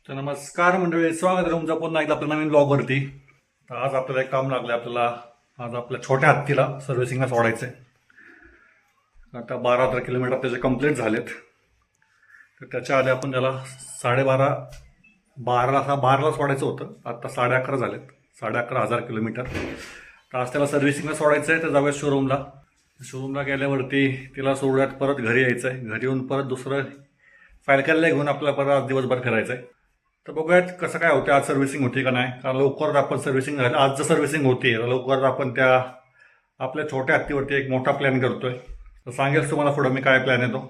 तर नमस्कार मंडळी, स्वागत आहे तुमचं पुन्हा एकदा आपल्या नवीन ब्लॉगवरती. तर आज आपल्याला एक काम लागलं. आज आपल्या छोट्या हत्तीला सर्व्हिसिंगला सोडायचं आहे. आता 12 किलोमीटर त्याचे कंप्लीट झालेत. तर त्याच्या आधी आपण त्याला 12:30 सोडायचं होतं. आता 11:30 झालेत, 11,500 किलोमीटर. तर आज त्याला सर्व्हिसिंगला सोडायचं आहे. तर जाऊया शोरूमला गेल्यावरती तिला सोडूयात, परत घरी यायचं आहे. घरी येऊन परत दुसरं फायलकॅनला घेऊन आपल्याला परत आज दिवसभर फिरायचं आहे. तर बघूयात कसं काय होतं, आज सर्व्हिसिंग होती का नाही. कारण लवकरच आपण सर्व्हिसिंग झाली, आज जर सर्व्हिसिंग होती लवकरच आपण त्या आपल्या छोट्या हत्तीवरती एक मोठा प्लॅन करतोय. तर सांगेल तुम्हाला पुढं मी काय प्लॅन येतो.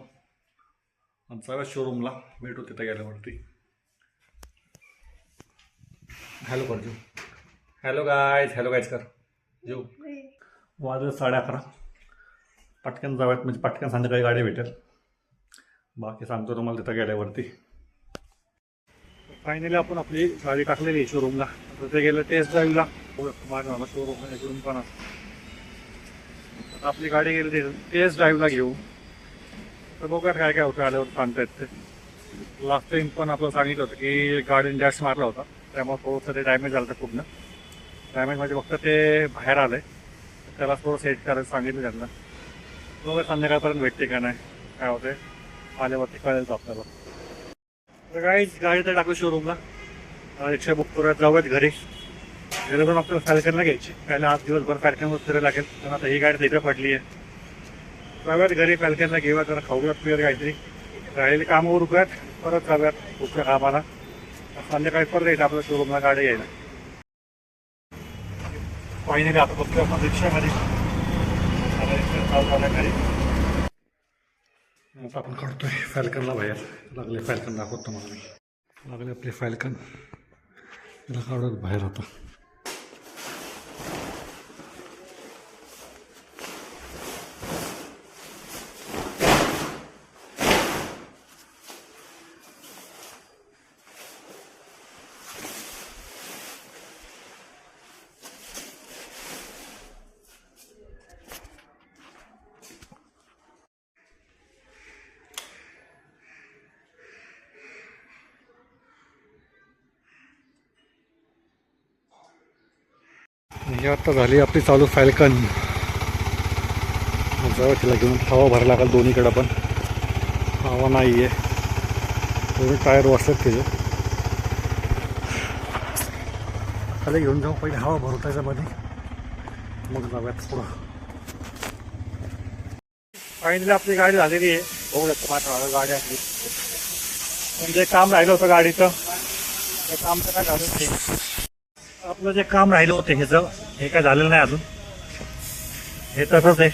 आमचा शोरूमला भेटू तिथं गेल्यावरती. हॅलो कर, हॅलो गायज कर जेऊ. वाजले 11:30. पटकन जाऊयात, म्हणजे पटकन संध्याकाळी गाडी भेटेल. बाकी सांगतो तुम्हाला तिथं गेल्यावरती. फायनली आपण आपली गाडी टाकलेली आहे शोरूमला. आता ते गेलं टेस्ट ड्राईव्हला. माझा शोरूम इकडून पण आपली गाडी गेली टेस्ट ड्राईव्हला घेऊ. तर बघूया काय काय होतं, आल्यावर सांगता येत. ते लास्ट टाइम पण आपलं सांगितलं होतं की गाडीने डॅश मारला होता, त्यामुळे थोडंसं ते डॅमेज झालं होतं पूर्ण. डॅमेज म्हणजे फक्त ते बाहेर आलं आहे, त्याला थोडं सेट करायला सांगितलं त्यांना. बघा संध्याकाळपर्यंत भेटते का नाही, काय होते आल्यावरती कळेल आपल्याला. तर गाडी तर टाकू शोरूमला. रिक्षा बुक करूयात, जाऊयात घरी. घरी पण आपल्याला फॅल्कनला घ्यायची. पहिला आज दिवसभर फॅल्कनवर फिरायला लागेल. पण आता ही गाडी तिकडे पडली आहे. जाऊयात घरी, फॅल्कनला घेऊया, जरा खाऊयात पिऊयात काहीतरी. राहिलेली कामावर उकूयात, परत जाऊयात कुठल्या कामाला. संध्याकाळी परत यायचं आपल्या शोरूमला गाडी घ्यायला. फायनली आता बघतोय आपण रिक्षामध्ये. रिक्षा चालू झाल्या घरी. आता आपण काढतोय फॅल्कनला बाहेर. लागले फॅल्कन दाखवतो मला मी. लागले आपले फॅल्कन, त्याला काढत बाहेर होता. ही आता झाली आपली चालू फॅल्कन. जाऊ तिला घेऊन. हवा भरायला लागेल दोन्हीकडं, पण हवा नाही आहे. दोन्ही टायर वाचतात त्याचे. खाली घेऊन जाऊ, पहिले हवा भरू त्याच्यामध्ये, मग जाऊयात पुढं. फायनली आपली गाडी झालेली आहे. बघूयात माझ्या गाडी आपली. म्हणजे काम राहिलं होतं गाडीचं, ते काम तर काय झालं नाही. आपलं जे काम राहिलं होतं ह्याचं, हे काय झालेलं नाही अजून. हे तसंच आहे.